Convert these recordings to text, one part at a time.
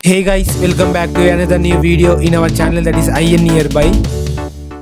Hey guys, welcome back to another new video in our channel, that is IN Nearby.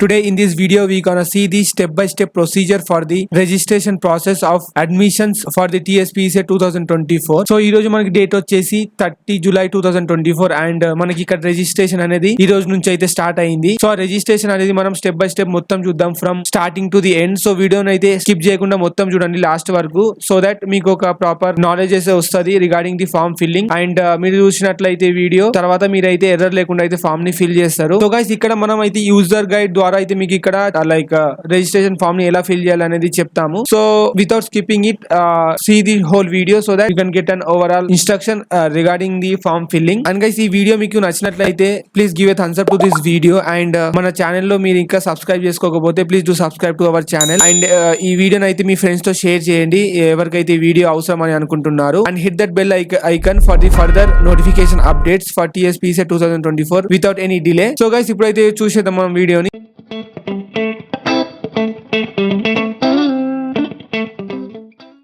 Today in this video we gonna see the step-by-step procedure for the registration process of admissions for the TSPSA 2024. So ఈ రోజు మనకి date వచ్చేసి 30 July 2024 and మనకి ఇక్కడ registration అనేది ఈ రోజు నుంచి అయితే స్టార్ట్ అయింది. సో రిజిస్ట్రేషన్ అనేది మనం స్టెప్ బై స్టెప్ మొత్తం చూద్దాం from starting to the end. So వీడియోని అయితే స్కిప్ చేయకుండా మొత్తం చూడండి లాస్ట్ వరకు, సో దట్ మీకు ఒక ప్రాపర్ నాలెడ్జ్ అయితే వస్తుంది regarding the form filling. And మీరు చూసినట్లయితే వీడియో తర్వాత మీరైతే ఎర్రర్ లేకుండా అయితే ఫామ్ ని ఫిల్ చేస్తారు. సో గైస్ ఇక్కడ మనం అయితే యూజర్ గైడ్ ద్వారా అయితే మీకు ఇక్కడ లైక్ రిజిస్ట్రేషన్ ఫామ్ ని ఎలా ఫిల్ చేయాలి అనేది చెప్తాము. So without skipping it see the whole video so that you can get an overall instruction regarding the form filling. And guys ఈ వీడియో మీకు నచ్చినట్లయితే please give a thumbs up to this video. And మన channel లో మీరు ఇంకా subscribe చేసుకోకపోతే please do subscribe to our channel. And ఈ వీడియోని అయితే మీ ఫ్రెండ్స్ తో షేర్ చేయండి ఎవరికైతే ఈ వీడియో అవసరం అని అనుకుంటున్నారు. And hit that bell icon for the further notification updates for TSPSA 2024 without any delay. So guys ఇప్పుడైతే చూసేద్దాం మనం వీడియోని.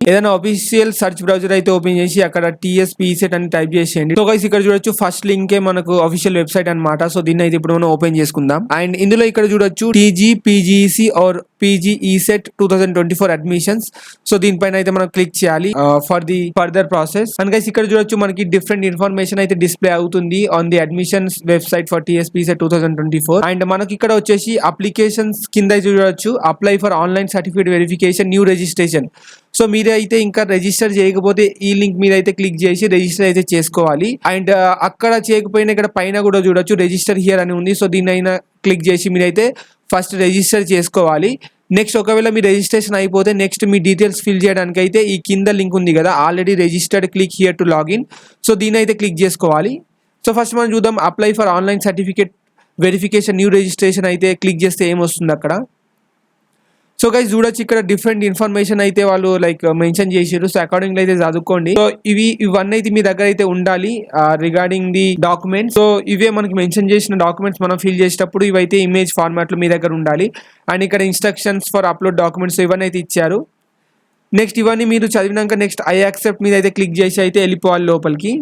ఏదైనా ఆఫీషియల్ సర్చ్ బ్రౌజర్ అయితే ఓపెన్ చేసి అక్కడ TSPSA అని టైప్ చేసేయండి. సో గైస్ ఇక్కడ చూడొచ్చు ఫస్ట్ లింకే మనకు ఆఫీషియల్ వెబ్సైట్ అన్నమాట. సో దీన్ని అయితే ఇప్పుడు మనం ఓపెన్ చేసుకుందాం. అండ్ ఇందులో ఇక్కడ చూడొచ్చు TGPGEC or PGECET 2024 admissions. So దీనిపైన అయితే మనం క్లిక్ చేయాలి for the further process. And guys ఇక్కడ చూడొచ్చు మనకి డిఫరెంట్ ఇన్ఫర్మేషన్ అయితే డిస్ప్లే అవుతుంది on the admissions website for TSPSA 2024. And మనకి ఇక్కడ వచ్చేసి అప్లికేషన్స్ కింద చూడొచ్చు apply for online certificate verification new registration. So మీరైతే ఇంకా రిజిస్టర్ చేయకపోతే ఈ లింక్ మీద అయితే క్లిక్ చేసి రిజిస్టర్ అయితే చేసుకోవాలి. అండ్ అక్కడ చేయకపోయినా ఇక్కడ పైన కూడా చూడొచ్చు రిజిస్టర్ హియర్ అని ఉంది. సో దీన్ని అయినా క్లిక్ చేసి మీరైతే ఫస్ట్ రిజిస్టర్ చేసుకోవాలి. నెక్స్ట్ ఒకవేళ మీ రిజిస్ట్రేషన్ అయిపోతే నెక్స్ట్ మీ డీటెయిల్స్ ఫిల్ చేయడానికి అయితే ఈ కింద లింక్ ఉంది కదా already registered, click here to login. So దీన్ని అయితే క్లిక్ చేసుకోవాలి. సో ఫస్ట్ మనం చూద్దాం apply for online certificate verification new registration అయితే క్లిక్ చేస్తే ఏమొస్తుంది అక్కడ. సో గైస్ చూడొచ్చు ఇక్కడ డిఫరెంట్ ఇన్ఫర్మేషన్ అయితే వాళ్ళు లైక్ మెన్షన్ చేసారు. సో అకార్డింగ్లీ అయితే చదువుకోండి. సో ఇవన్నీ అయితే మీ దగ్గర అయితే ఉండాలి రిగార్డింగ్ ది డాక్యుమెంట్స్. సో ఇవే మనకి మెన్షన్ చేసిన డాక్యుమెంట్స్ మనం ఫిల్ చేసేటప్పుడు ఇవైతే ఇమేజ్ ఫార్మాట్ లో మీ దగ్గర ఉండాలి. అండ్ ఇక్కడ ఇన్స్ట్రక్షన్స్ ఫర్ అప్లోడ్ డాక్యుమెంట్స్ ఇవన్నీ అయితే ఇచ్చారు. నెక్స్ట్ ఇవన్నీ మీరు చదివినాక నెక్స్ట్ ఐ యాక్సెప్ట్ మీద అయితే క్లిక్ చేసి అయితే వెళ్ళిపోవాలి లోపలికి.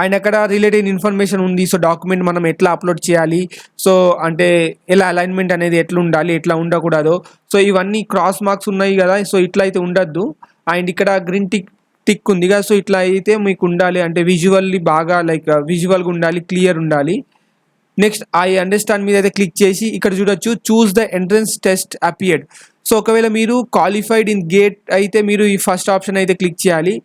అండ్ అక్కడ రిలేటెడ్ ఇన్ఫర్మేషన్ ఉంది. సో డాక్యుమెంట్ మనం ఎట్లా అప్లోడ్ చేయాలి, సో అంటే ఎలా అలైన్మెంట్ అనేది ఎట్లా ఉండాలి ఎట్లా ఉండకూడదు. సో ఇవన్నీ క్రాస్ మార్క్స్ ఉన్నాయి కదా, సో ఇట్లా అయితే ఉండద్దు. అండ్ ఇక్కడ గ్రీన్ టిక్ ఉంది కదా, సో ఇట్లా అయితే మీకు ఉండాలి. అంటే విజువల్లీ బాగా లైక్ విజువల్గా ఉండాలి, క్లియర్ ఉండాలి. నెక్స్ట్ ఐ అండర్స్టాండ్ మీద అయితే క్లిక్ చేసి ఇక్కడ చూడొచ్చు choose the entrance test appeared. So ఒకవేళ మీరు క్వాలిఫైడ్ ఇన్ గేట్ అయితే మీరు ఈ ఫస్ట్ ఆప్షన్ అయితే క్లిక్ చేయాలి.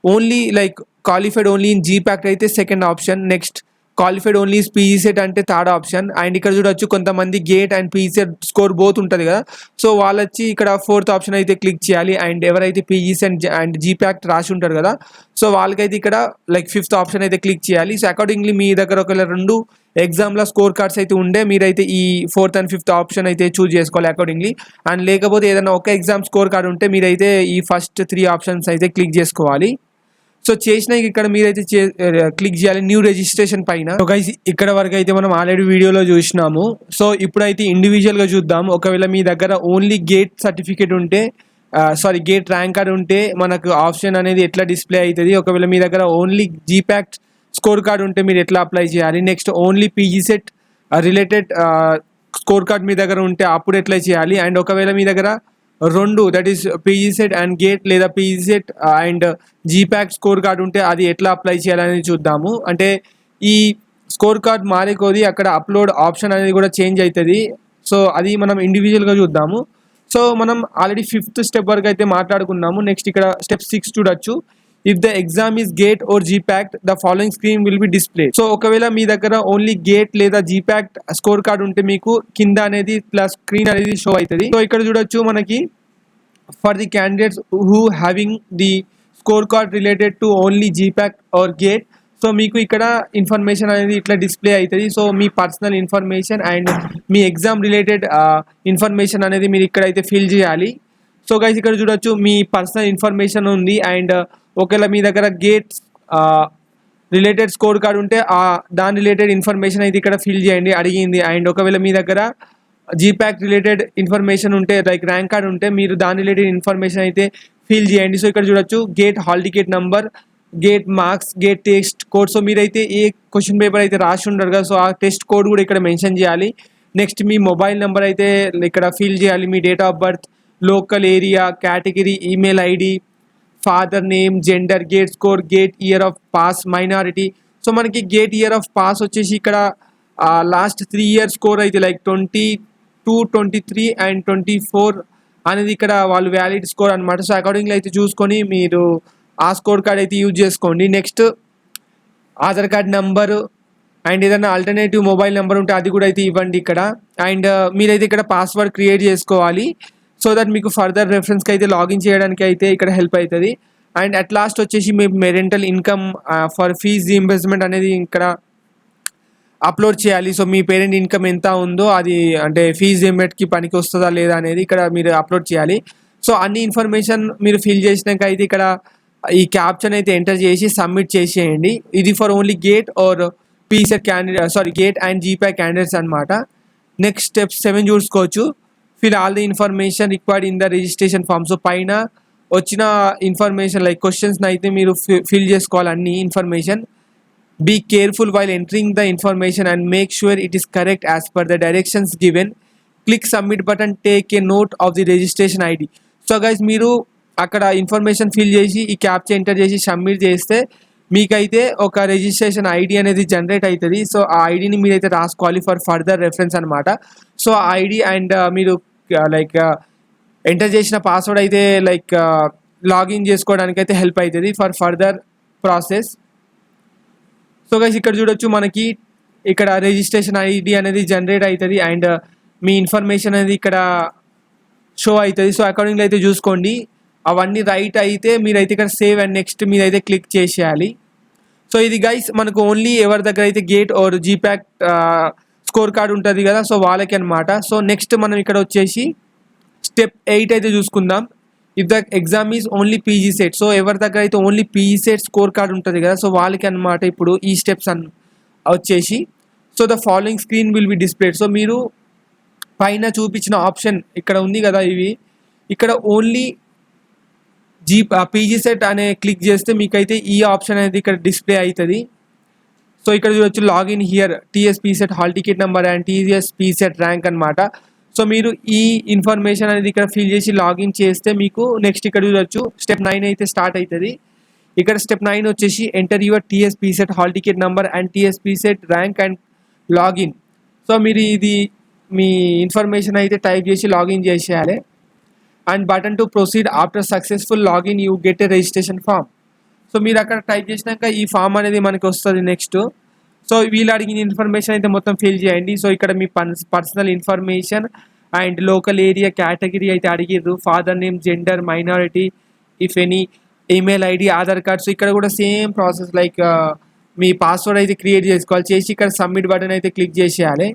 Only like qualified only in GPACT అయితే second option. Next qualified only PGCET అంటే థర్డ్ ఆప్షన్. అండ్ ఇక్కడ చూడొచ్చు కొంతమంది gate and PGCET score both ఉంటుంది కదా, సో వాళ్ళు వచ్చి ఇక్కడ ఫోర్త్ ఆప్షన్ అయితే క్లిక్ చేయాలి. అండ్ ఎవరైతే PGCET అండ్ GPACT రాసి ఉంటారు కదా, సో వాళ్ళకైతే ఇక్కడ లైక్ ఫిఫ్త్ ఆప్షన్ అయితే క్లిక్ చేయాలి. సో అకార్డింగ్లీ మీ దగ్గర ఒకవేళ రెండు ఎగ్జామ్లో స్కోర్ కార్డ్స్ అయితే ఉండే మీరైతే ఈ ఫోర్త్ అండ్ ఫిఫ్త్ ఆప్షన్ అయితే చూజ్ చేసుకోవాలి అకార్డింగ్లీ. అండ్ లేకపోతే ఏదైనా ఒక ఎగ్జామ్ స్కోర్ కార్డ్ ఉంటే మీరైతే ఈ ఫస్ట్ 3 ఆప్షన్స్ అయితే క్లిక్ చేసుకోవాలి. సో చేసిన ఇక్కడ మీరైతే క్లిక్ చేయాలి న్యూ రిజిస్ట్రేషన్ పైన. సో గైస్ ఇక్కడ వరకు అయితే మనం ఆల్రెడీ వీడియోలో చూసినాము. సో ఇప్పుడైతే ఇండివిజువల్ గా చూద్దాం. ఒకవేళ మీ దగ్గర ఓన్లీ గేట్ సర్టిఫికేట్ ఉంటే గేట్ ర్యాంక్ కార్డ్ ఉంటే మనకు ఆప్షన్ అనేది ఎట్లా డిస్ప్లే అవుతుంది. ఒకవేళ మీ దగ్గర ఓన్లీ GPACT స్కోర్ కార్డ్ ఉంటే మీరు ఎట్లా అప్లై చేయాలి. Next only PGCET related score card మీ దగ్గర ఉంటే అప్పుడు ఎట్లా చేయాలి. అండ్ ఒకవేళ మీ దగ్గర రెండు that is PGCET and gate లేదా PGCET and GPACT score card ఉంటే అది ఎట్లా అప్లై చేయాలనేది చూద్దాము. అంటే ఈ స్కోర్ కార్డ్ మారే కొద్దీ అక్కడ అప్లోడ్ ఆప్షన్ అనేది కూడా చేంజ్ అవుతుంది. సో అది మనం ఇండివిజువల్గా చూద్దాము. సో మనం ఆల్రెడీ ఫిఫ్త్ స్టెప్ వరకు అయితే మాట్లాడుకున్నాము. నెక్స్ట్ ఇక్కడ స్టెప్ 6 చూడొచ్చు. If the exam is GATE or GPACT the following screen will be display. So ఒకవేళ మీ దగ్గర ఓన్లీ గేట్ లేదా GPACT స్కోర్ కార్డ్ ఉంటే మీకు కింద అనేది ప్లస్ స్క్రీన్ అనేది షో అవుతుంది. సో ఇక్కడ చూడొచ్చు మనకి for the candidates who having the score card related to only GPACT or GATE. So మీకు ఇక్కడ ఇన్ఫర్మేషన్ అనేది ఇట్లా డిస్ప్లే అవుతుంది. సో మీ పర్సనల్ ఇన్ఫర్మేషన్ అండ్ మీ ఎగ్జామ్ రిలేటెడ్ ఇన్ఫర్మేషన్ అనేది మీరు ఇక్కడైతే ఫిల్ చేయాలి. సో గైస్ ఇక్కడ చూడొచ్చు మీ పర్సనల్ ఇన్ఫర్మేషన్ ఉంది. అండ్ ఒకవేళ మీ దగ్గర గేట్ రిలేటెడ్ స్కోర్ కార్డ్ ఉంటే దాని రిలేటెడ్ ఇన్ఫర్మేషన్ అయితే ఇక్కడ ఫిల్ చేయండి అడిగింది. అండ్ ఒకవేళ మీ దగ్గర GPACT రిలేటెడ్ ఇన్ఫర్మేషన్ ఉంటే లైక్ ర్యాంక్ కార్డ్ ఉంటే మీరు దాని రిలేటెడ్ ఇన్ఫర్మేషన్ అయితే ఫిల్ చేయండి. సో ఇక్కడ చూడొచ్చు gate hall ticket number gate marks, gate test code. So మీరైతే ఏ క్వశ్చన్ పేపర్ అయితే రాసి ఉంటారు కదా, సో ఆ టెస్ట్ కోడ్ కూడా ఇక్కడ మెన్షన్ చేయాలి. నెక్స్ట్ మీ మొబైల్ నెంబర్ అయితే ఇక్కడ ఫిల్ చేయాలి, మీ date of birth, local area, category, email ID, father name, gender, GATE score, GATE year of pass, minority. So మనకి గేట్ ఇయర్ ఆఫ్ పాస్ వచ్చేసి ఇక్కడ లాస్ట్ 3 years స్కోర్ అయితే like 22, 23 and 24 అనేది ఇక్కడ వాళ్ళు వ్యాలిడ్ స్కోర్ అనమాట. సో అకార్డింగ్లీ అయితే చూసుకొని మీరు ఆ స్కోర్ కార్డ్ అయితే యూజ్ చేసుకోండి. Next Aadhaar card number and ఏదైనా ఆల్టర్నేటివ్ మొబైల్ నెంబర్ ఉంటే అది కూడా అయితే ఇవ్వండి ఇక్కడ. అండ్ మీరైతే ఇక్కడ పాస్వర్డ్ క్రియేట్ చేసుకోవాలి, సో దట్ మీకు ఫర్దర్ రెఫరెన్స్కి అయితే లాగిన్ చేయడానికి అయితే ఇక్కడ హెల్ప్ అవుతుంది. అండ్ అట్ లాస్ట్ వచ్చేసి మీ మెరెంటల్ ఇన్కమ్ ఫర్ ఫీజ్ రీయింబర్స్మెంట్ అనేది ఇక్కడ అప్లోడ్ చేయాలి. సో మీ పేరెంట్ ఇన్కమ్ ఎంత ఉందో అది అంటే ఫీజ్ రీయింబర్స్మెంట్కి పనికి వస్తుందా లేదా అనేది ఇక్కడ మీరు అప్లోడ్ చేయాలి. సో అన్ని ఇన్ఫర్మేషన్ మీరు ఫిల్ చేసినాక అయితే ఇక్కడ ఈ క్యాప్షన్ అయితే ఎంటర్ చేసి సబ్మిట్ చేసేయండి. ఇది for only GATE or PECET candidate, GATE and GPAT candidates అనమాట. నెక్స్ట్ స్టెప్ 7 చూసుకోవచ్చు. Fill all the information required in the registration form. So పైన వచ్చిన ఇన్ఫర్మేషన్ లైక్ క్వశ్చన్స్ని అయితే మీరు ఫిల్ చేసుకోవాలి అన్ని information. Be careful while entering the information and make sure it is correct as per the directions given. Click submit button, take a note of the registration ID. So guys మీరు అక్కడ information fill చేసి ఈ captcha enter చేసి submit చేస్తే మీకైతే ఒక registration ID అనేది generate అవుతుంది. సో ఆ ఐడిని మీరైతే రాసుకోవాలి ఫర్ ఫర్దర్ రెఫరెన్స్ అనమాట. సో ఆ ఐడి అండ్ మీరు లైక్ ఎంటర్ చేసిన పాస్వర్డ్ అయితే లైక్ లాగిన్ చేసుకోవడానికి అయితే హెల్ప్ అవుతుంది for further process. So guys ఇక్కడ చూడొచ్చు మనకి ఇక్కడ రిజిస్ట్రేషన్ ఐడి అనేది జనరేట్ అవుతుంది అండ్ మీ ఇన్ఫర్మేషన్ అనేది ఇక్కడ షో అవుతుంది. సో అకార్డింగ్లీ అయితే చూసుకోండి, అవన్నీ రైట్ అయితే మీరైతే ఇక్కడ సేవ్ అండ్ నెక్స్ట్ మీరైతే క్లిక్ చేసేయాలి. సో ఇది గైస్ మనకు ఓన్లీ ఎవరి దగ్గర అయితే గేట్ ఆర్ జీప్యాక్ స్కోర్ కార్డ్ ఉంటుంది కదా, సో వాళ్ళకి అనమాట. సో నెక్స్ట్ మనం ఇక్కడ వచ్చేసి స్టెప్ 8 అయితే చూసుకుందాం. If the exam is only PG set. So ఎవరి దగ్గర అయితే only PG set score card ఉంటుంది కదా, సో వాళ్ళకి అనమాట ఇప్పుడు ఈ స్టెప్స్ వచ్చేసి. So the following screen will be displayed. So మీరు పైన చూపించిన ఆప్షన్ ఇక్కడ ఉంది కదా, ఇవి ఇక్కడ ఓన్లీ పీజీ సెట్ అనే క్లిక్ చేస్తే మీకైతే ఈ ఆప్షన్ అనేది ఇక్కడ డిస్ప్లే అవుతుంది. సో ఇక్కడ చూడొచ్చు login here tsp set hall ticket number and TSP set rank అనమాట. సో మీరు ఈ ఇన్ఫర్మేషన్ అనేది ఇక్కడ ఫిల్ చేసి లాగిన్ చేస్తే మీకు నెక్స్ట్ ఇక్కడ చూడొచ్చు స్టెప్ 9 అయితే స్టార్ట్ అవుతుంది. ఇక్కడ స్టెప్ 9 వచ్చేసి enter your TSP set hall ticket number and TSP set rank and login. So మీరు ఇది మీ ఇన్ఫర్మేషన్ అయితే టైప్ చేసి లాగిన్ చేసేయాలి. And button to proceed after successful login you get a registration form. So మీరు అక్కడ type చేసినాక ఈ ఫామ్ అనేది మనకి వస్తుంది నెక్స్ట్. సో వీళ్ళు అడిగిన ఇన్ఫర్మేషన్ అయితే మొత్తం ఫిల్ చేయండి. సో ఇక్కడ మీ personal information and local area, category అయితే అడిగిర్రు, father name, gender, minority, if any, email ID, Aadhaar card. So ఇక్కడ కూడా సేమ్ ప్రాసెస్ లైక్ మీ పాస్వర్డ్ అయితే క్రియేట్ చేసుకోవాలి. చేసి ఇక్కడ సబ్మిట్ బటన్ అయితే క్లిక్ చేసేయాలి.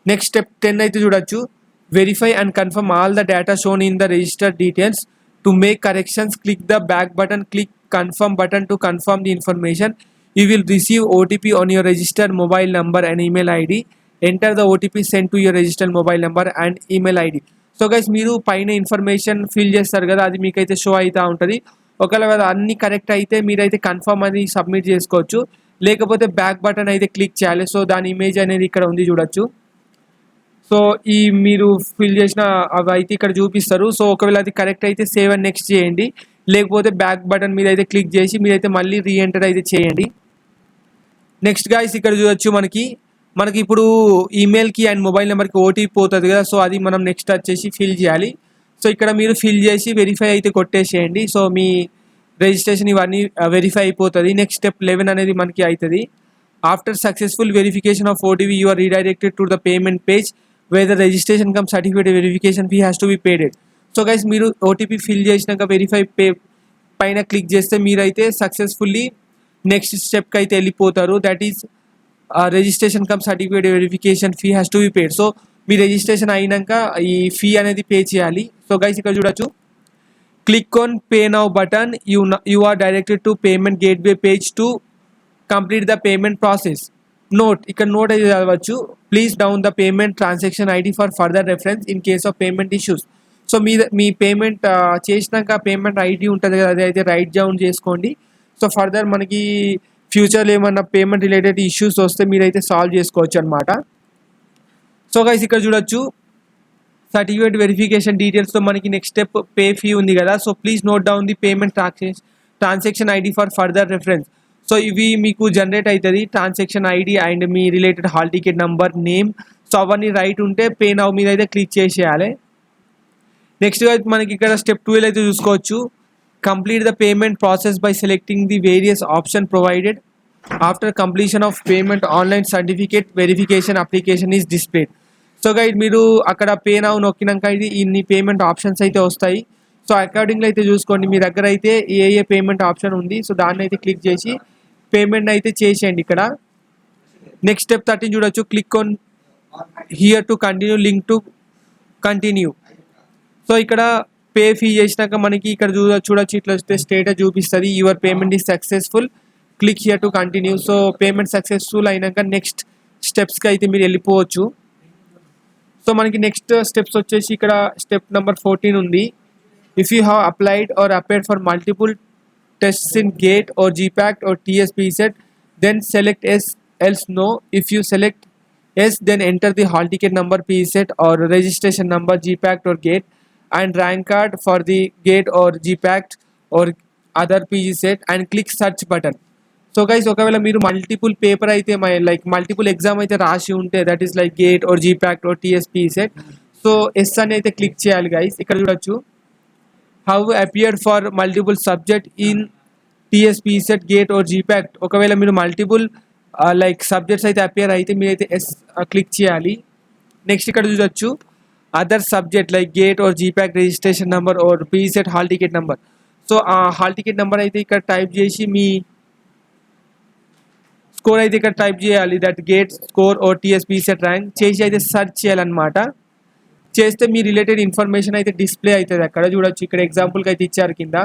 నెక్స్ట్ స్టెప్ 10 అయితే చూడొచ్చు. Verify and confirm all the data shown in the registered details. To make corrections click the back button, click confirm button to confirm the information. You will receive OTP on your registered mobile number and email ID. Enter the OTP sent to your registered mobile number and email ID. So guys మీరు పైన information fill చేస్తారు కదా, అది మీకైతే show అవుతూ ఉంటుంది. ఒకవేళ అన్నీ కరెక్ట్ అయితే మీరైతే కన్ఫర్మ్ అది సబ్మిట్ చేసుకోవచ్చు, లేకపోతే బ్యాక్ బటన్ అయితే క్లిక్ చేయాలి. సో దాని ఇమేజ్ అనేది ఇక్కడ ఉంది చూడొచ్చు. సో ఈ మీరు ఫిల్ చేసిన అవి అయితే ఇక్కడ చూపిస్తారు. సో ఒకవేళ అది కరెక్ట్ అయితే సేవ్ అండ్ నెక్స్ట్ చేయండి, లేకపోతే బ్యాక్ బటన్ మీద అయితే క్లిక్ చేసి మీరైతే మళ్ళీ రీఎంటర్ అయితే చేయండి. నెక్స్ట్ గైస్ ఇక్కడ చూడొచ్చు మనకి ఇప్పుడు ఈమెయిల్కి అండ్ మొబైల్ నెంబర్కి ఓటీపీ పోతుంది కదా, సో అది మనం నెక్స్ట్ వచ్చేసి ఫిల్ చేయాలి. సో ఇక్కడ మీరు ఫిల్ చేసి వెరిఫై అయితే కొట్టేసేయండి. సో మీ రిజిస్ట్రేషన్ ఇవన్నీ వెరిఫై అయిపోతుంది. నెక్స్ట్ స్టెప్ 11 అనేది మనకి అవుతుంది. After successful verification of OTP you are redirected to the payment page where the registration cum certificate verification fee has to be paided. So guys మీరు OTP fill చేసినాక verify పైన click చేస్తే మీరైతే successfully next స్టెప్కి అయితే వెళ్ళిపోతారు. That is registration cum certificate verification fee has to be paid. So మీ registration అయినాక ఈ ఫీ అనేది పే చేయాలి. సో గైస్ ఇక్కడ చూడొచ్చు, click on pay now button, you are directed to payment gateway page to complete the payment process. Note ఇక్కడ note అయితే చదవచ్చు. Please down the payment transaction ID for further reference in case of payment issues. So మీ payment చేసినాక payment ID ఉంటుంది కదా, అది అయితే write down చేసుకోండి. సో ఫర్దర్ మనకి ఫ్యూచర్లో ఏమన్నా పేమెంట్ రిలేటెడ్ ఇష్యూస్ వస్తే మీరైతే సాల్వ్ చేసుకోవచ్చు అనమాట. సో గైస్ ఇక్కడ చూడొచ్చు సర్టిఫికేట్ వెరిఫికేషన్ డీటెయిల్స్తో మనకి నెక్స్ట్ స్టెప్ పే ఫీ ఉంది కదా. So please note down the payment transaction ID for further reference. So ఇవి మీకు జనరేట్ అవుతుంది transaction ID and me related hall ticket number, name. So అవన్నీ right ఉంటే పే నౌ మీద అయితే క్లిక్ చేసేయాలి. నెక్స్ట్గా మనకి ఇక్కడ స్టెప్ 12 అయితే చూసుకోవచ్చు. Complete the payment process by selecting the various option provided. After completion of payment online certificate verification application is displayed. So guide మీరు అక్కడ పే నౌ నొక్కినాక ఇది ఇన్ని పేమెంట్ ఆప్షన్స్ అయితే వస్తాయి. సో అకార్డింగ్లో అయితే చూసుకోండి మీ దగ్గర అయితే ఏ పేమెంట్ ఆప్షన్ ఉంది. సో దాన్ని అయితే క్లిక్ చేసి పేమెంట్ అయితే చేసేయండి. ఇక్కడ నెక్స్ట్ స్టెప్ 13 చూడొచ్చు. Click on here to continue, link to continue. So ఇక్కడ పే ఫీ చేసినాక మనకి ఇక్కడ చూడొచ్చు ఇట్లా వస్తే స్టేటస్ చూపిస్తుంది your payment is successful, click here to continue. So payment successful అయినాక నెక్స్ట్ స్టెప్స్కి అయితే మీరు వెళ్ళిపోవచ్చు. సో మనకి నెక్స్ట్ స్టెప్స్ వచ్చేసి ఇక్కడ స్టెప్ నెంబర్ 14 ఉంది. If you have applied or appeared for multiple tests in GATE or GPACT or TSPSET, then select yes, else no. If you select yes, then enter the hall ticket number PSET or registration number GPACT or GATE and rank card for the GATE or GPACT or other PGSET and click search button. So guys ఒకవేళ మీరు multiple paper అయితే like multiple exam అయితే రాసి ఉంటే that is like GATE or GPAT or TSPECET, so yes అని అయితే click చేయాలి guys. ఇక్కడ చూడొచ్చు how appeared for multiple subject in TSPECET GATE or GPAT. ఒకవేళ మీరు మల్టిపుల్ లైక్ సబ్జెక్ట్స్ అయితే అపియర్ అయితే మీరైతే ఎస్ క్లిక్ చేయాలి. నెక్స్ట్ ఇక్కడ చూడొచ్చు other subject like GATE or GPAT registration number or PECET hall ticket number. So ఆ hall ticket number అయితే ఇక్కడ టైప్ చేసి మీ స్కోర్ అయితే ఇక్కడ టైప్ చేయాలి, that GATE score or TSPECET rank చేసి అయితే సెర్చ్ చేయాలన్నమాట. చేస్తే మీ రిలేటెడ్ ఇన్ఫర్మేషన్ అయితే డిస్ప్లే అవుతుంది. అక్కడ చూడొచ్చు ఇక్కడ ఎగ్జాంపుల్కి అయితే ఇచ్చారు కింద.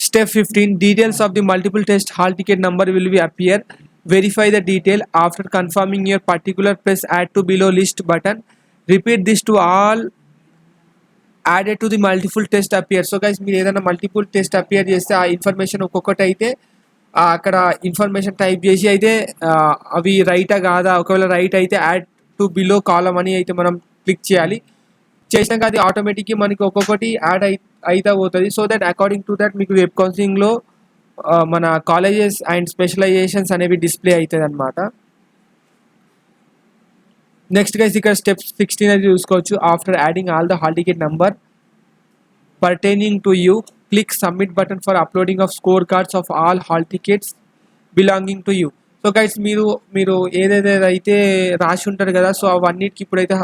Step 15 details of the multiple test hall ticket number will be appear. Verify the detail after confirming your particular press add to below list button. Repeat this to all added to the multiple test appear. So guys మీరు ఏదైనా multiple test appear చేస్తే ఆ information ఒక్కొక్కటి అయితే అక్కడ information type చేసి అయితే అవి రైటా కాదా, ఒకవేళ రైట్ అయితే యాడ్ టు బిలో కాలం అని అయితే మనం క్లిక్ చేయాలి. చేసినాక అది ఆటోమేటిక్గా మనకి ఒక్కొక్కటి యాడ్ అయితే పోతుంది. So that according to that మీకు వెబ్ కౌన్సిలింగ్లో మన కాలేజెస్ అండ్ స్పెషలైజేషన్స్ అనేవి డిస్ప్లే అవుతుంది అనమాట. నెక్స్ట్ గైస్ ఇక్కడ స్టెప్ 16 అయితే చూసుకోవచ్చు. After adding all the hall ticket number pertaining to you, click submit button for uploading of scorecards of all hall tickets belonging to you. So guys మీరు ఏదైతే రాసి ఉంటారు కదా, సో అవన్నిటికి ఇప్పుడైతే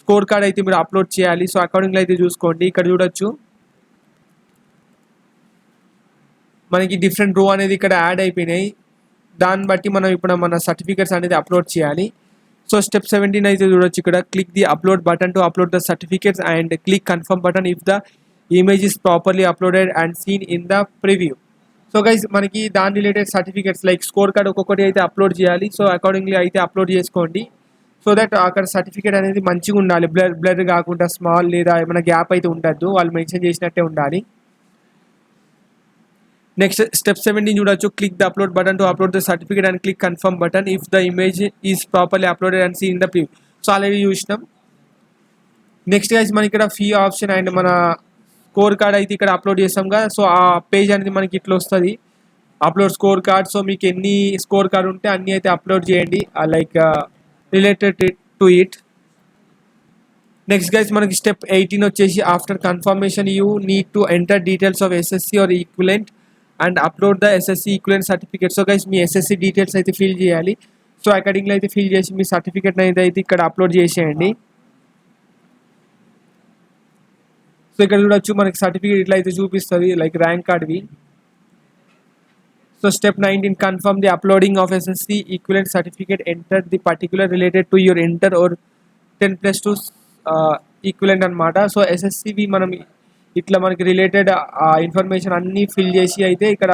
స్కోర్ కార్డ్ అయితే మీరు అప్లోడ్ చేయాలి. సో అకార్డింగ్లో అయితే చూసుకోండి. ఇక్కడ చూడొచ్చు మనకి డిఫరెంట్ రో అనేది ఇక్కడ యాడ్ అయిపోయినాయి. దాన్ని బట్టి మనం ఇప్పుడు మన సర్టిఫికేట్స్ అనేది అప్లోడ్ చేయాలి. సో స్టెప్ 17 అయితే చూడొచ్చు. ఇక్కడ click the upload button to upload the certificates and click confirm button if the image is properly uploaded and seen in the preview. So guys మనకి దాని related certificates like score card ఒక్కొక్కటి అయితే upload చేయాలి. So accordingly అయితే upload చేసుకోండి. So that అక్కడ certificate అనేది మంచిగా ఉండాలి, బ్లర్ కాకుండా స్మాల్ లేదా ఏమైనా గ్యాప్ అయితే ఉండద్దు, వాళ్ళు మెన్షన్ చేసినట్టే ఉండాలి. నెక్స్ట్ స్టెప్ 17 చూడొచ్చు. Click the upload button to upload the certificate and click confirm button if the image is properly uploaded and seen in the preview. So already చూసినాం. నెక్స్ట్ గైస్ మనకి ఇక్కడ fee option and మన score card అయితే ఇక్కడ upload చేస్తాం కదా. So ఆ page అనేది మనకి ఇట్లా వస్తుంది, అప్లోడ్ స్కోర్ కార్డ్. సో మీకు ఎన్ని స్కోర్ కార్డ్ ఉంటే అన్ని అయితే అప్లోడ్ చేయండి like related to it. Next guys మనకి స్టెప్ 18 వచ్చేసి after confirmation you need to enter details of SSC or equivalent and upload the SSC equivalent certificate. So guys me SSC details అయితే fill చేయాలి. So అకార్డింగ్లో అయితే fill చేసి మీ certificate అయితే ఇక్కడ upload చేసేయండి. So ఇక్కడ చూడొచ్చు మనకి సర్టిఫికేట్ ఇట్లా అయితే చూపిస్తుంది లైక్ ర్యాంక్ కార్డ్వి. So step 19 confirm the uploading of SSC equivalent certificate, enter the particular related to your inter or 10+2 equivalent అనమాట. సో ఎస్ఎస్సివి మనం ఇట్లా మనకి రిలేటెడ్ ఇన్ఫర్మేషన్ అన్నీ ఫిల్ చేసి అయితే ఇక్కడ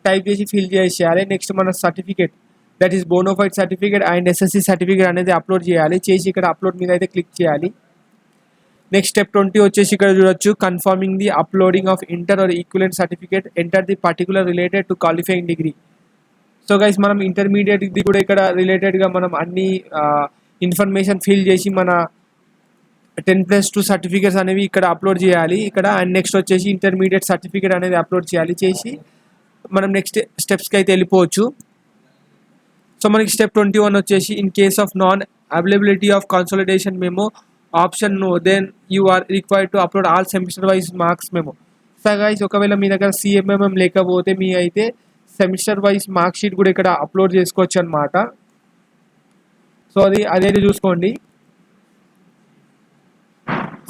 టైప్ చేసి ఫిల్ చేసేయాలి. నెక్స్ట్ మన certificate that is bona fide certificate and SSC certificate అనేది అప్లోడ్ చేయాలి. చేసి ఇక్కడ అప్లోడ్ మీద అయితే క్లిక్ చేయాలి. నెక్స్ట్ స్టెప్ 20 వచ్చేసి ఇక్కడ చూడొచ్చు, confirming the uploading of inter or equivalent certificate enter the particular related to qualifying degree. So guys మనం ఇంటర్మీడియట్ది కూడా ఇక్కడ రిలేటెడ్గా మనం అన్ని ఇన్ఫర్మేషన్ ఫిల్ చేసి మన 10+2 సర్టిఫికేట్స్ అనేవి ఇక్కడ అప్లోడ్ చేయాలి ఇక్కడ. అండ్ నెక్స్ట్ వచ్చేసి ఇంటర్మీడియట్ సర్టిఫికేట్ అనేది అప్లోడ్ చేయాలి. చేసి మనం నెక్స్ట్ స్టెప్స్కి అయితే వెళ్ళిపోవచ్చు. సో మనకి స్టెప్ 21 వచ్చేసి, in case of non availability of consolidation memo option no then you are required to upload all semester wise marks memo. So guys ఒకవేళ మీ దగ్గర CMMM లేకపోతే మీ అయితే సెమిస్టర్ వైజ్ మార్క్ షీట్ కూడా ఇక్కడ అప్లోడ్ చేసుకోవచ్చు అనమాట. సో అదైతే చూసుకోండి.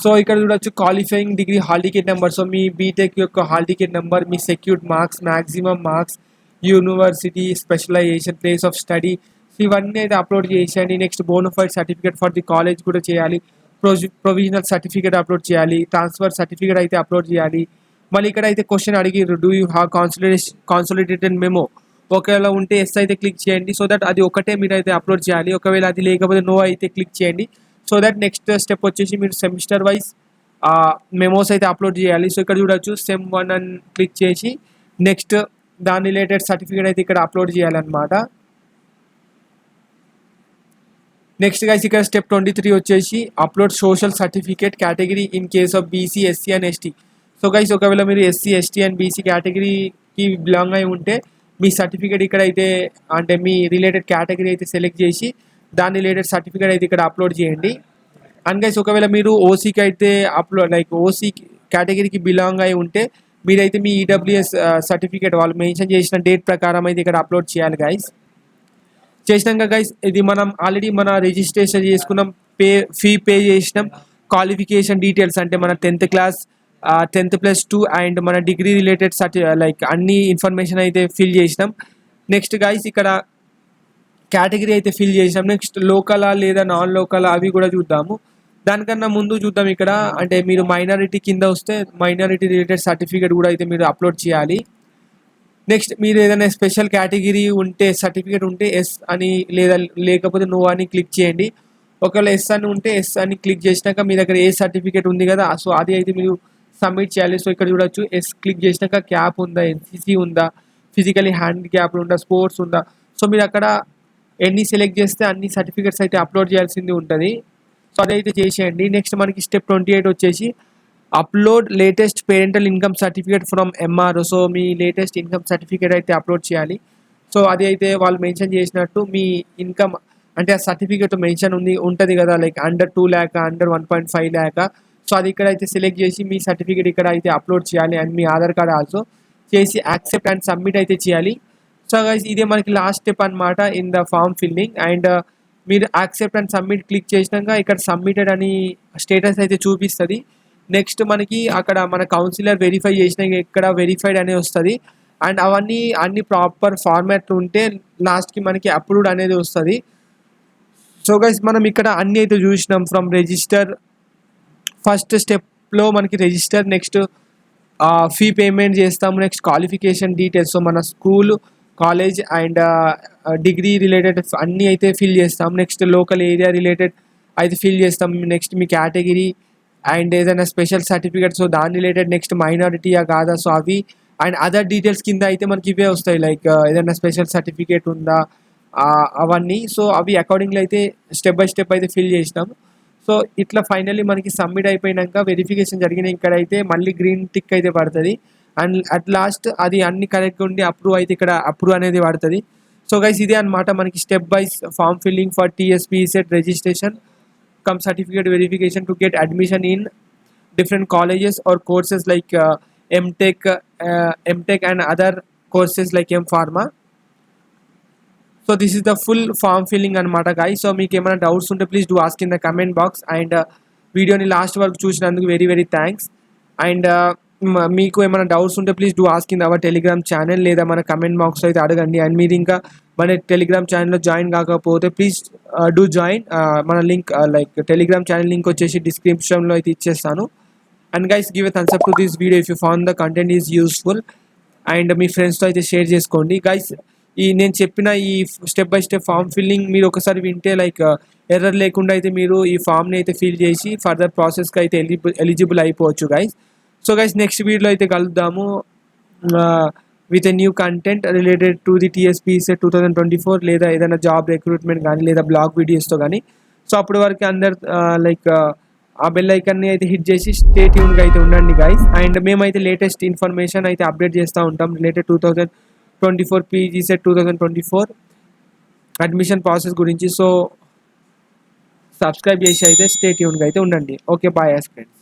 సో ఇక్కడ చూడొచ్చు qualifying degree hall ticket number. So మీ బీటెక్ యొక్క హాల్ టికెట్ నెంబర్, మీ secured marks, maximum marks, university, specialization, place of study, ఇవన్నీ అయితే అప్లోడ్ చేసేయండి. Next bonafide certificate for the college కూడా చేయాలి. ప్రొవిజనల్ సర్టిఫికేట్ అప్లోడ్ చేయాలి. ట్రాన్స్ఫర్ సర్టిఫికేట్ అయితే అప్లోడ్ చేయాలి. మళ్ళీ ఇక్కడ అయితే క్వశ్చన్ అడిగిర్రు, do you have consolidated memo. ఒకవేళ ఉంటే ఎస్ అయితే క్లిక్ చేయండి. సో దట్ అది ఒకటే మీరు అయితే అప్లోడ్ చేయాలి. ఒకవేళ అది లేకపోతే నో అయితే క్లిక్ చేయండి. సో దట్ నెక్స్ట్ స్టెప్ వచ్చేసి మీరు సెమిస్టర్ వైజ్ మెమోస్ అయితే అప్లోడ్ చేయాలి. సో ఇక్కడ చూడొచ్చు సెమ్ 1 అని క్లిక్ చేసి నెక్స్ట్ దాని రిలేటెడ్ సర్టిఫికేట్ అయితే ఇక్కడ అప్లోడ్ చేయాలన్నమాట. నెక్స్ట్ గైస్ ఇక్కడ స్టెప్ 23 వచ్చేసి upload social certificate category in case of BC, SC and ST. So guys ఒకవేళ మీరు SC, ST అండ్ BC కేటగిరీకి బిలాంగ్ అయి ఉంటే మీ సర్టిఫికేట్ ఇక్కడ అయితే అంటే మీ రిలేటెడ్ కేటగిరీ అయితే సెలెక్ట్ చేసి దాని రిలేటెడ్ సర్టిఫికేట్ అయితే ఇక్కడ అప్లోడ్ చేయండి. అండ్ గైస్ ఒకవేళ మీరు ఓసీకి అయితే ఓసీ కేటగిరీకి బిలాంగ్ అయి ఉంటే మీరైతే మీ EWS సర్టిఫికేట్ వాళ్ళు మెన్షన్ చేసిన డేట్ ప్రకారం అయితే ఇక్కడ అప్లోడ్ చేయాలి గైస్. చేసినాక గైస్ ఇది మనం ఆల్రెడీ మన రిజిస్ట్రేషన్ చేసుకున్నాం, ఫీ పే చేసినాం. క్వాలిఫికేషన్ డీటెయిల్స్ అంటే మన 10th క్లాస్, 10+2 అండ్ మన డిగ్రీ రిలేటెడ్ అన్ని ఇన్ఫర్మేషన్ అయితే ఫిల్ చేసినాం. నెక్స్ట్ గైస్ ఇక్కడ కేటగిరీ అయితే ఫిల్ చేసినాం. నెక్స్ట్ లోకలా లేదా నాన్ లోకలా అవి కూడా చూద్దాము. దానికన్నా ముందు చూద్దాం ఇక్కడ అంటే మీరు మైనారిటీ కింద వస్తే మైనారిటీ రిలేటెడ్ సర్టిఫికేట్ కూడా అయితే మీరు అప్లోడ్ చేయాలి. నెక్స్ట్ మీరు ఏదైనా స్పెషల్ కేటగిరీ ఉంటే సర్టిఫికేట్ ఉంటే ఎస్ అని లేకపోతే నో అని క్లిక్ చేయండి. ఒకవేళ ఎస్ అని ఉంటే ఎస్ అని క్లిక్ చేసినాక మీ దగ్గర ఏ సర్టిఫికేట్ ఉంది కదా సో అది అయితే మీరు సబ్మిట్ చేయాలి. సో ఇక్కడ చూడొచ్చు ఎస్ క్లిక్ చేసినాక క్యాప్ ఉందా, NCC ఉందా, ఫిజికలీ హ్యాండిక్యాప్ ఉందా, స్పోర్ట్స్ ఉందా. సో మీరు అక్కడ ఎన్ని సెలెక్ట్ చేస్తే అన్ని సర్టిఫికేట్స్ అయితే అప్లోడ్ చేయాల్సింది ఉంటుంది. సో అదైతే చేసేయండి. నెక్స్ట్ మనకి స్టెప్ 28 వచ్చేసి upload latest parental income certificate from MRO. So me latest income certificate అయితే అప్లోడ్ చేయాలి. సో అది అయితే వాళ్ళు మెన్షన్ చేసినట్టు మీ ఇన్కమ్ అంటే ఆ సర్టిఫికేట్ మెన్షన్ ఉంటుంది కదా under 2 lakh, under 1.5 lakh. So అది ఇక్కడ అయితే సెలెక్ట్ చేసి మీ సర్టిఫికేట్ ఇక్కడ అయితే అప్లోడ్ చేయాలి. అండ్ మీ ఆధార్ కార్డ్ ఆల్సో చేసి యాక్సెప్ట్ అండ్ సబ్మిట్ అయితే చేయాలి. సో గైస్ ఇదే మనకి లాస్ట్ స్టెప్ అనమాట in the form filling. And మీరు యాక్సెప్ట్ అండ్ సబ్మిట్ క్లిక్ చేసినాక ఇక్కడ సబ్మిటెడ్ అని స్టేటస్ అయితే చూపిస్తుంది. నెక్స్ట్ మనకి అక్కడ మన కౌన్సిలర్ వెరిఫై చేసిన ఇక్కడ వెరిఫైడ్ అనేది వస్తుంది. అండ్ అన్ని ప్రాపర్ ఫార్మాట్ ఉంటే లాస్ట్కి మనకి అప్రూవ్డ్ అనేది వస్తుంది. సో గైస్ మనం ఇక్కడ అన్నీ అయితే చూసినాం. ఫ్రమ్ రిజిస్టర్ ఫస్ట్ స్టెప్లో మనకి రిజిస్టర్, నెక్స్ట్ ఫీ పేమెంట్ చేస్తాము, నెక్స్ట్ క్వాలిఫికేషన్ డీటెయిల్స్ సో మన school, college and degree related అన్నీ అయితే ఫిల్ చేస్తాం. నెక్స్ట్ లోకల్ ఏరియా రిలేటెడ్ అయితే ఫిల్ చేస్తాం. నెక్స్ట్ మీ కేటగిరీ అండ్ ఏదైనా స్పెషల్ సర్టిఫికేట్ సో దాని రిలేటెడ్, నెక్స్ట్ మైనారిటీయా కాదా సో అవి అండ్ అదర్ డీటెయిల్స్ కింద అయితే మనకి ఇవే వస్తాయి ఏదైనా స్పెషల్ సర్టిఫికేట్ ఉందా అవన్నీ. సో అవి అకార్డింగ్లీ అయితే స్టెప్ బై స్టెప్ అయితే ఫిల్ చేసినాం. సో ఇట్లా ఫైనల్లీ మనకి సబ్మిట్ అయిపోయినాక వెరిఫికేషన్ జరిగిన ఇక్కడైతే మళ్ళీ గ్రీన్ టిక్ అయితే పడుతుంది. అండ్ అట్ లాస్ట్ అది అన్ని కరెక్ట్గా ఉండి అప్రూవ్ అయితే ఇక్కడ అప్రూవ్ అనేది పడుతుంది. సో గైస్ ఇదే అనమాట మనకి step by form filling for TSPSET registration come certificate verification to get admission in different colleges or courses like MTech and other courses like M-Pharma. So this is the full form filling అనమాట guys. So మీకు ఏమైనా doubts ఉంటే please do ask in the comment box. And వీడియోని last వరకు చూసినందుకు very very thanks. And మీకు ఏమైనా doubts ఉంటే please do ask in our Telegram channel లేదా మన కమెంట్ బాక్స్లో అయితే అడగండి. అండ్ మీరు ఇంకా మన టెలిగ్రామ్ ఛానల్లో జాయిన్ కాకపోతే ప్లీజ్ డూ జాయిన్. మన లింక్ టెలిగ్రామ్ ఛానల్ లింక్ వచ్చేసి డిస్క్రిప్షన్లో అయితే ఇచ్చేస్తాను. And guys give a thumbs up to this video if you found the content is useful. And మీ ఫ్రెండ్స్తో అయితే షేర్ చేసుకోండి. గైస్ నేను చెప్పిన ఈ step by step form filling మీరు ఒకసారి వింటే ఎర్రర్ లేకుండా అయితే మీరు ఈ ఫామ్ని అయితే ఫిల్ చేసి ఫర్దర్ ప్రాసెస్కి అయితే ఎలిజిబుల్ అయిపోవచ్చు గైస్. సో గైస్ నెక్స్ట్ వీడియోలో అయితే కలుద్దాము with a new content related to the TSPSET 2024 లేదా ఏదైనా జాబ్ రిక్రూట్మెంట్ కానీ లేదా బ్లాగ్ వీడియోస్తో కానీ. సో అప్పటి వరకు అందరు లైక్ ఆ బెల్ ఐకాన్ని అయితే హిట్ చేసి స్టే ట్యూన్గా అయితే ఉండండి గైస్. అండ్ మేమైతే లేటెస్ట్ ఇన్ఫర్మేషన్ అయితే అప్డేట్ చేస్తూ ఉంటాం రిలేటెడ్ 2024 PGCET 2024 అడ్మిషన్ ప్రాసెస్ గురించి. సో సబ్స్క్రైబ్ చేసి అయితే స్టే ట్యూన్గా అయితే ఉండండి. Okay bye friends.